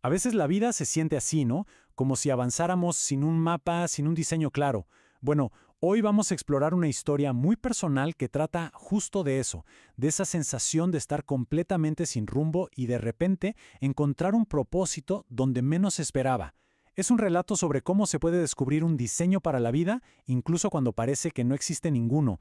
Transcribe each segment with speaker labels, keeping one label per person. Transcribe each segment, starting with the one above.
Speaker 1: A veces la vida se siente así, ¿no? Como si avanzáramos sin un mapa, sin un diseño claro. Bueno, hoy vamos a explorar una historia muy personal que trata justo de eso, de esa sensación de estar completamente sin rumbo y de repente encontrar un propósito donde menos se esperaba. Es un relato sobre cómo se puede descubrir un diseño para la vida, incluso cuando parece que no existe ninguno.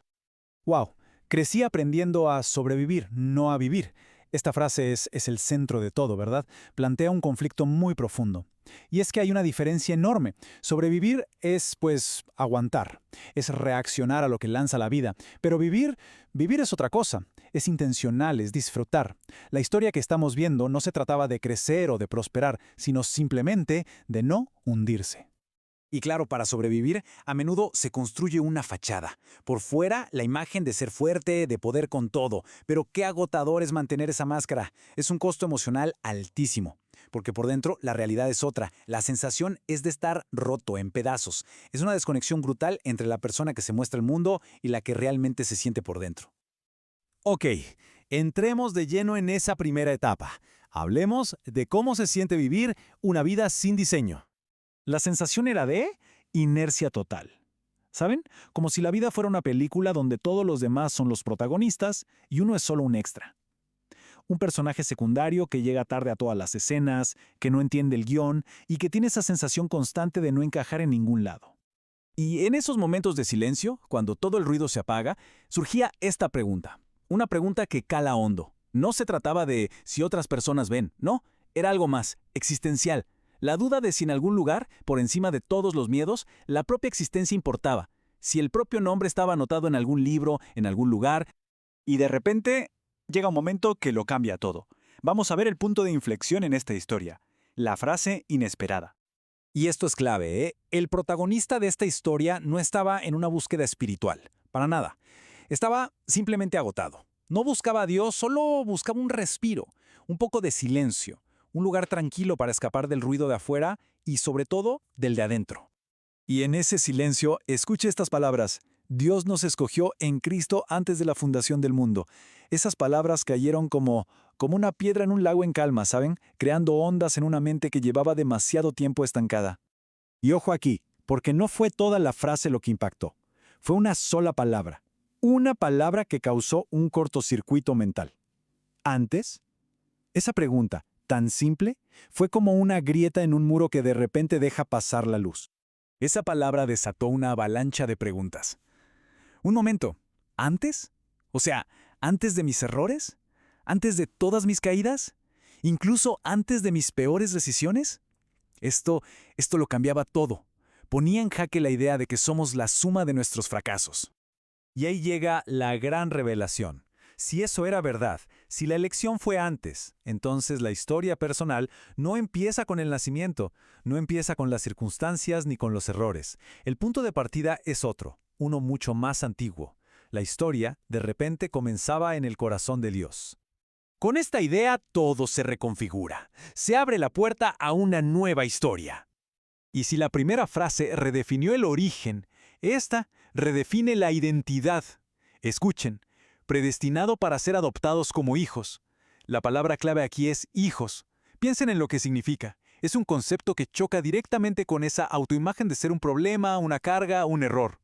Speaker 2: Wow, crecí aprendiendo a sobrevivir, no a vivir. Esta frase es el centro de todo, ¿verdad? Plantea un conflicto muy profundo. Y es que hay una diferencia enorme. Sobrevivir es, pues, aguantar. Es reaccionar a lo que lanza la vida. Pero vivir es otra cosa. Es intencional, es disfrutar. La historia que estamos viendo no se trataba de crecer o de prosperar, sino simplemente de no hundirse.
Speaker 3: Y claro, para sobrevivir, a menudo se construye una fachada. Por fuera, la imagen de ser fuerte, de poder con todo. Pero qué agotador es mantener esa máscara. Es un costo emocional altísimo. Porque por dentro, la realidad es otra. La sensación es de estar roto, en pedazos. Es una desconexión brutal entre la persona que se muestra al mundo y la que realmente se siente por dentro.
Speaker 4: Ok, entremos de lleno en esa primera etapa. Hablemos de cómo se siente vivir una vida sin diseño.
Speaker 1: La sensación era de inercia total. ¿Saben? Como si la vida fuera una película donde todos los demás son los protagonistas y uno es solo un extra. Un personaje secundario que llega tarde a todas las escenas, que no entiende el guión y que tiene esa sensación constante de no encajar en ningún lado.
Speaker 4: Y en esos momentos de silencio, cuando todo el ruido se apaga, surgía esta pregunta. Una pregunta que cala hondo. No se trataba de si otras personas ven, no, era algo más, existencial. La duda de si en algún lugar, por encima de todos los miedos, la propia existencia importaba. Si el propio nombre estaba anotado en algún libro, en algún lugar.
Speaker 2: Y de repente, llega un momento que lo cambia todo. Vamos a ver el punto de inflexión en esta historia. La frase inesperada.
Speaker 3: Y esto es clave, ¿eh? El protagonista de esta historia no estaba en una búsqueda espiritual, para nada. Estaba simplemente agotado. No buscaba a Dios, solo buscaba un respiro, un poco de silencio, un lugar tranquilo para escapar del ruido de afuera y, sobre todo, del de adentro.
Speaker 2: Y en ese silencio, escuche estas palabras. Dios nos escogió en Cristo antes de la fundación del mundo. Esas palabras cayeron como una piedra en un lago en calma, ¿saben? Creando ondas en una mente que llevaba demasiado tiempo estancada.
Speaker 1: Y ojo aquí, porque no fue toda la frase lo que impactó. Fue una sola palabra. Una palabra que causó un cortocircuito mental. Antes, esa pregunta, tan simple, fue como una grieta en un muro que de repente deja pasar la luz.
Speaker 3: Esa palabra desató una avalancha de preguntas. Un momento, ¿antes? O sea, ¿antes de mis errores? ¿Antes de todas mis caídas? ¿Incluso antes de mis peores decisiones? Esto lo cambiaba todo. Ponía en jaque la idea de que somos la suma de nuestros fracasos.
Speaker 4: Y ahí llega la gran revelación. Si eso era verdad, si la elección fue antes, entonces la historia personal no empieza con el nacimiento, no empieza con las circunstancias ni con los errores. El punto de partida es otro, uno mucho más antiguo. La historia, de repente, comenzaba en el corazón de Dios.
Speaker 3: Con esta idea todo se reconfigura. Se abre la puerta a una nueva historia.
Speaker 4: Y si la primera frase redefinió el origen, esta redefine la identidad. Escuchen, predestinado para ser adoptados como hijos. La palabra clave aquí es hijos. Piensen en lo que significa. Es un concepto que choca directamente con esa autoimagen de ser un problema, una carga, un error.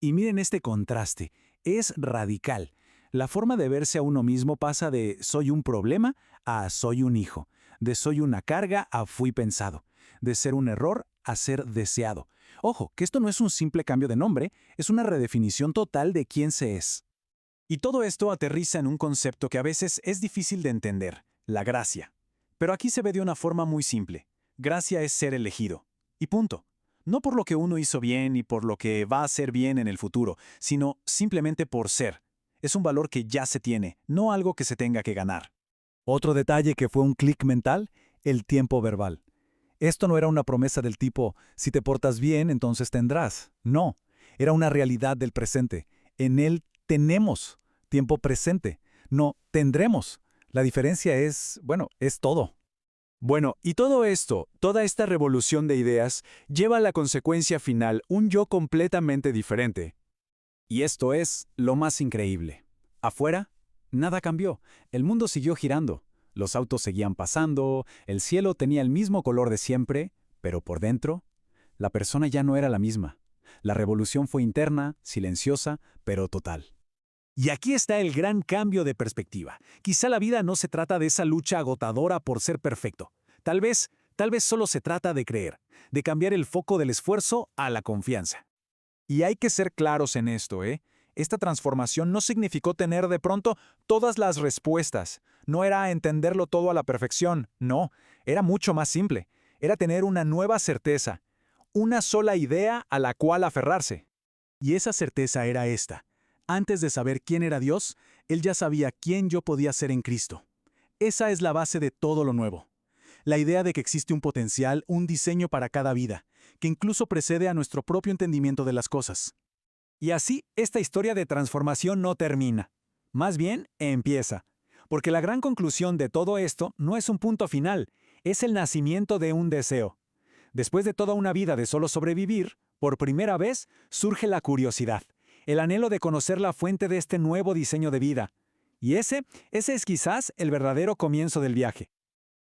Speaker 1: Y miren este contraste, es radical. La forma de verse a uno mismo pasa de soy un problema a soy un hijo, de soy una carga a fui pensado, de ser un error a ser deseado. Ojo, que esto no es un simple cambio de nombre, es una redefinición total de quién se es.
Speaker 3: Y todo esto aterriza en un concepto que a veces es difícil de entender, la gracia. Pero aquí se ve de una forma muy simple. Gracia es ser elegido. Y punto. No por lo que uno hizo bien y por lo que va a hacer bien en el futuro, sino simplemente por ser. Es un valor que ya se tiene, no algo que se tenga que ganar.
Speaker 1: Otro detalle que fue un clic mental, el tiempo verbal. Esto no era una promesa del tipo, si te portas bien, entonces tendrás. No, era una realidad del presente. En él tenemos tiempo presente, no tendremos. La diferencia es, es todo.
Speaker 3: Bueno, y todo esto, toda esta revolución de ideas, lleva a la consecuencia final un yo completamente diferente. Y esto es lo más increíble. Afuera, nada cambió. El mundo siguió girando. Los autos seguían pasando, el cielo tenía el mismo color de siempre, pero por dentro, la persona ya no era la misma. La revolución fue interna, silenciosa, pero total. Y aquí está el gran cambio de perspectiva. Quizá la vida no se trata de esa lucha agotadora por ser perfecto. Tal vez solo se trata de creer, de cambiar el foco del esfuerzo a la confianza.
Speaker 2: Y hay que ser claros en esto, ¿eh? Esta transformación no significó tener de pronto todas las respuestas. No era entenderlo todo a la perfección, no. Era mucho más simple. Era tener una nueva certeza, una sola idea a la cual aferrarse.
Speaker 1: Y esa certeza era esta. Antes de saber quién era Dios, él ya sabía quién yo podía ser en Cristo. Esa es la base de todo lo nuevo. La idea de que existe un potencial, un diseño para cada vida, que incluso precede a nuestro propio entendimiento de las cosas.
Speaker 3: Y así, esta historia de transformación no termina. Más bien, empieza. Porque la gran conclusión de todo esto no es un punto final, es el nacimiento de un deseo. Después de toda una vida de solo sobrevivir, por primera vez surge la curiosidad, el anhelo de conocer la fuente de este nuevo diseño de vida. Y ese es quizás el verdadero comienzo del viaje.